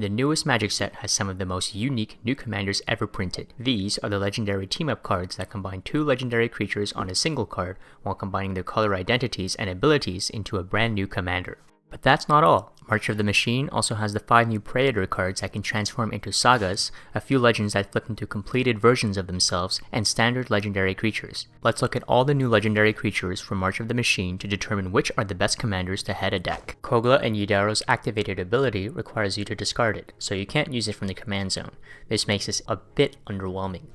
The newest Magic set has some of the most unique new commanders ever printed. These are the legendary team-up cards that combine two legendary creatures on a single card while combining their color identities and abilities into a brand new commander. But that's not all. March of the Machine also has the 5 new Praetor cards that can transform into sagas, a few legends that flip into completed versions of themselves, and standard legendary creatures. Let's look at all the new legendary creatures from March of the Machine to determine which are the best commanders to head a deck. Kogla and Yudaro's activated ability requires you to discard it, so you can't use it from the command zone. This makes this a bit underwhelming.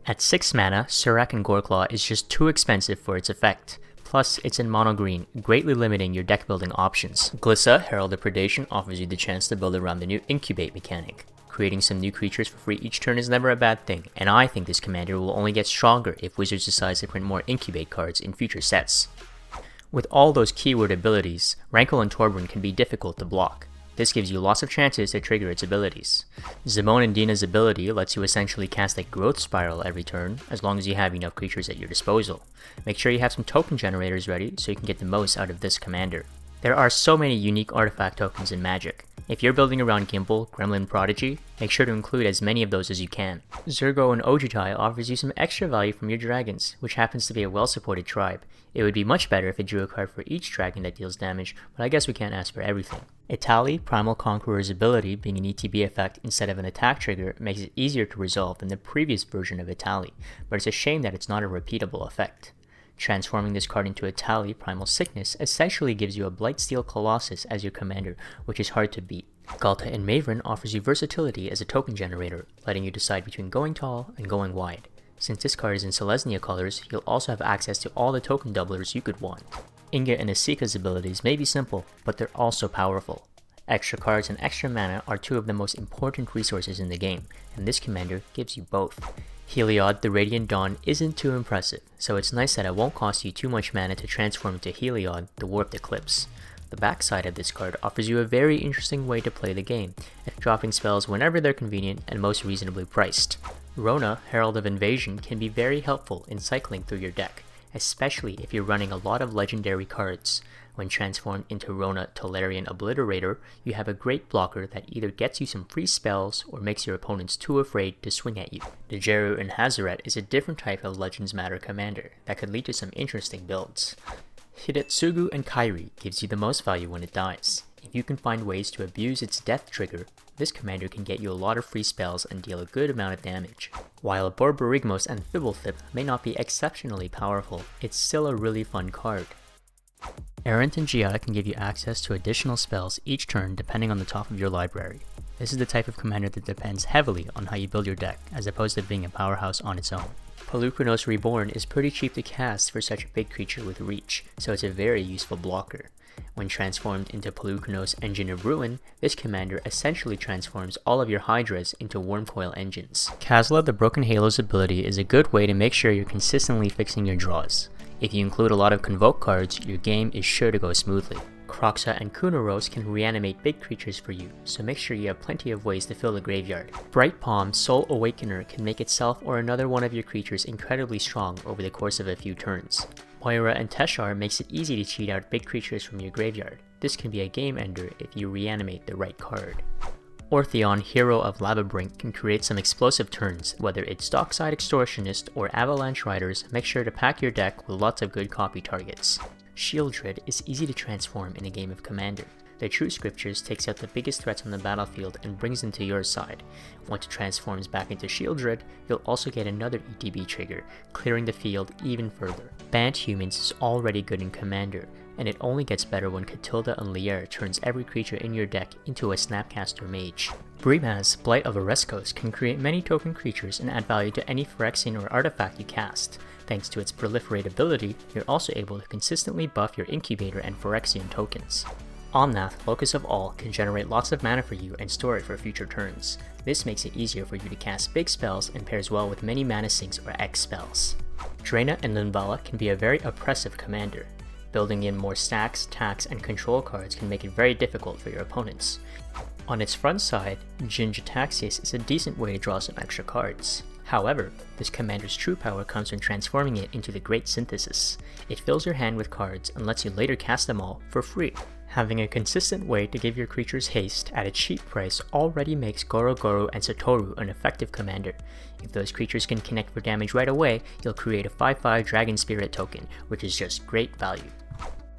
At 6 mana, Surrak and Goreclaw is just too expensive for its effect. Plus, it's in mono green, greatly limiting your deck building options. Glissa, Herald of Predation, offers you the chance to build around the new Incubate mechanic. Creating some new creatures for free each turn is never a bad thing, and I think this commander will only get stronger if Wizards decides to print more Incubate cards in future sets. With all those keyword abilities, Rankle and Torbran can be difficult to block. This gives you lots of chances to trigger its abilities. Zimone and Dina's ability lets you essentially cast a growth spiral every turn, as long as you have enough creatures at your disposal. Make sure you have some token generators ready so you can get the most out of this commander. There are so many unique artifact tokens in Magic. If you're building around Gimbal, Gremlin Prodigy, make sure to include as many of those as you can. Zurgo and Ojutai offers you some extra value from your dragons, which happens to be a well-supported tribe. It would be much better if it drew a card for each dragon that deals damage, but I guess we can't ask for everything. Itali, Primal Conqueror's ability being an ETB effect instead of an attack trigger makes it easier to resolve than the previous version of Itali, but it's a shame that it's not a repeatable effect. Transforming this card into Itali, Primal Sickness, essentially gives you a Blightsteel Colossus as your commander, which is hard to beat. Ghalta and Maven offers you versatility as a token generator, letting you decide between going tall and going wide. Since this card is in Selesnya colors, you'll also have access to all the token doublers you could want. Inga and Esika's abilities may be simple, but they're also powerful. Extra cards and extra mana are two of the most important resources in the game, and this commander gives you both. Heliod, the Radiant Dawn, isn't too impressive, so it's nice that it won't cost you too much mana to transform into Heliod, the Warped Eclipse. The backside of this card offers you a very interesting way to play the game, dropping spells whenever they're convenient and most reasonably priced. Rona, Herald of Invasion, can be very helpful in cycling through your deck, especially if you're running a lot of legendary cards. When transformed into Rona Tolarian Obliterator, you have a great blocker that either gets you some free spells or makes your opponents too afraid to swing at you. Dejaru and Hazoret is a different type of Legends Matter commander that could lead to some interesting builds. Hidetsugu and Kairi gives you the most value when it dies. If you can find ways to abuse its death trigger, this commander can get you a lot of free spells and deal a good amount of damage. While Borborygmos and Fibblethip may not be exceptionally powerful, it's still a really fun card. Errant and Giada can give you access to additional spells each turn depending on the top of your library. This is the type of commander that depends heavily on how you build your deck, as opposed to being a powerhouse on its own. Polukranos Reborn is pretty cheap to cast for such a big creature with reach, so it's a very useful blocker. When transformed into Polukranos Engine of Ruin, this commander essentially transforms all of your Hydras into Wormcoil engines. Kazla, the Broken Halo's ability is a good way to make sure you're consistently fixing your draws. If you include a lot of Convoke cards, your game is sure to go smoothly. Kroxa and Kunoros can reanimate big creatures for you, so make sure you have plenty of ways to fill the graveyard. Bright Palm Soul Awakener can make itself or another one of your creatures incredibly strong over the course of a few turns. Moira and Teshar makes it easy to cheat out big creatures from your graveyard. This can be a game ender if you reanimate the right card. Ortheon, Hero of Labyrinth, can create some explosive turns. Whether it's Dockside Extortionist or Avalanche Riders, make sure to pack your deck with lots of good copy targets. Shieldred is easy to transform in a game of Commander. The True Scriptures takes out the biggest threats on the battlefield and brings them to your side. Once it transforms back into Shieldred, you'll also get another ETB trigger, clearing the field even further. Bant Humans is already good in Commander, and it only gets better when Catilda and Lier turns every creature in your deck into a Snapcaster Mage. Brimaz, Blight of Oreskos, can create many token creatures and add value to any Phyrexian or artifact you cast. Thanks to its Proliferate ability, you're also able to consistently buff your Incubator and Phyrexian tokens. Omnath, Locus of All, can generate lots of mana for you and store it for future turns. This makes it easier for you to cast big spells and pairs well with many mana sinks or X spells. Drena and Linvala can be a very oppressive commander. Building in more stacks, tax, and control cards can make it very difficult for your opponents. On its front side, Jin-Gitaxias is a decent way to draw some extra cards. However, this commander's true power comes from transforming it into the Great Synthesis. It fills your hand with cards and lets you later cast them all for free. Having a consistent way to give your creatures haste at a cheap price already makes Goro Goro and Satoru an effective commander. If those creatures can connect for damage right away, you'll create a 5/5 Dragon Spirit token, which is just great value.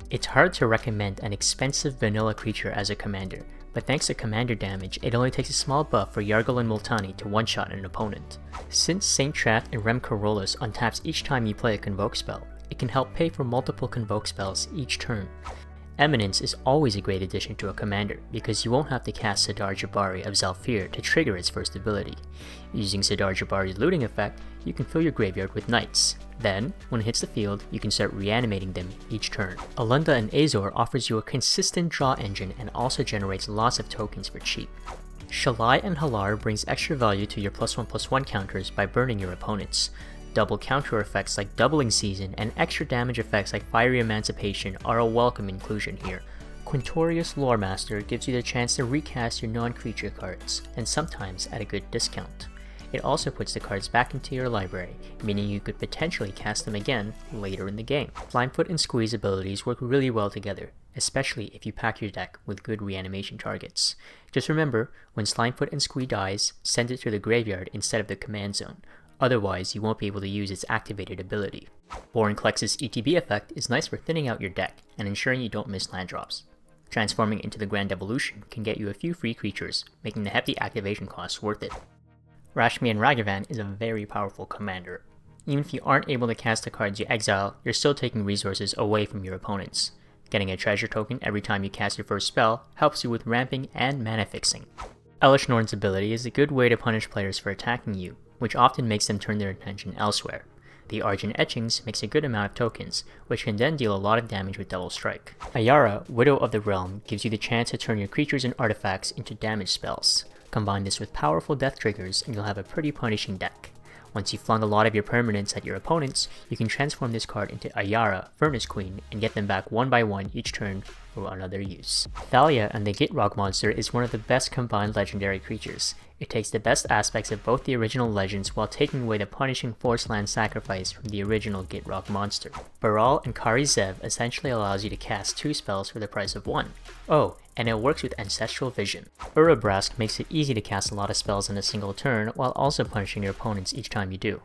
It's hard to recommend an expensive vanilla creature as a commander, but thanks to commander damage, it only takes a small buff for Yargul and Multani to one-shot an opponent. Since Saint Trath and Rem Carolus untaps each time you play a Convoke spell, it can help pay for multiple Convoke spells each turn. Eminence is always a great addition to a commander, because you won't have to cast Sidar Jabari of Zhalfir to trigger its first ability. Using Sidar Jabari's looting effect, you can fill your graveyard with knights. Then, when it hits the field, you can start reanimating them each turn. Alunda and Azor offers you a consistent draw engine and also generates lots of tokens for cheap. Shalai and Halar brings extra value to your +1/+1 counters by burning your opponents. Double counter effects like Doubling Season and extra damage effects like Fiery Emancipation are a welcome inclusion here. Quintorius Loremaster gives you the chance to recast your non-creature cards, and sometimes at a good discount. It also puts the cards back into your library, meaning you could potentially cast them again later in the game. Slimefoot and Squeeze abilities work really well together, especially if you pack your deck with good reanimation targets. Just remember, when Slimefoot and Squeeze dies, send it to the graveyard instead of the command zone. Otherwise, you won't be able to use its activated ability. Vorinclex's ETB effect is nice for thinning out your deck and ensuring you don't miss land drops. Transforming into the Grand Evolution can get you a few free creatures, making the hefty activation costs worth it. Rashmi and Ragavan is a very powerful commander. Even if you aren't able to cast the cards you exile, you're still taking resources away from your opponents. Getting a treasure token every time you cast your first spell helps you with ramping and mana fixing. Elesh Norn's ability is a good way to punish players for attacking you, which often makes them turn their attention elsewhere. The Argent Etchings makes a good amount of tokens, which can then deal a lot of damage with Double Strike. Ayara, Widow of the Realm, gives you the chance to turn your creatures and artifacts into damage spells. Combine this with powerful death triggers and you'll have a pretty punishing deck. Once you've flung a lot of your permanents at your opponents, you can transform this card into Ayara, Furnace Queen, and get them back one by one each turn for another use. Thalia and the Gitrog monster is one of the best combined legendary creatures. It takes the best aspects of both the original legends while taking away the punishing forced land sacrifice from the original Gitrog monster. Baral and Kari Zev essentially allows you to cast 2 spells for the price of 1. Oh, and it works with Ancestral Vision. Urabrask makes it easy to cast a lot of spells in a single turn while also punishing your opponents each time you do.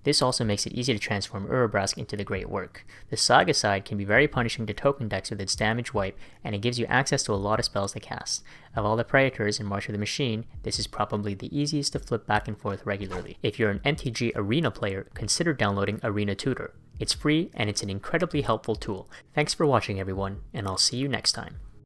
This also makes it easy to transform Urabrask into the Great Work. The Saga side can be very punishing to token decks with its damage wipe, and it gives you access to a lot of spells to cast. Of all the Praetors in March of the Machine, this is probably the easiest to flip back and forth regularly. If you're an MTG Arena player, consider downloading Arena Tutor. It's free and it's an incredibly helpful tool. Thanks for watching everyone, and I'll see you next time.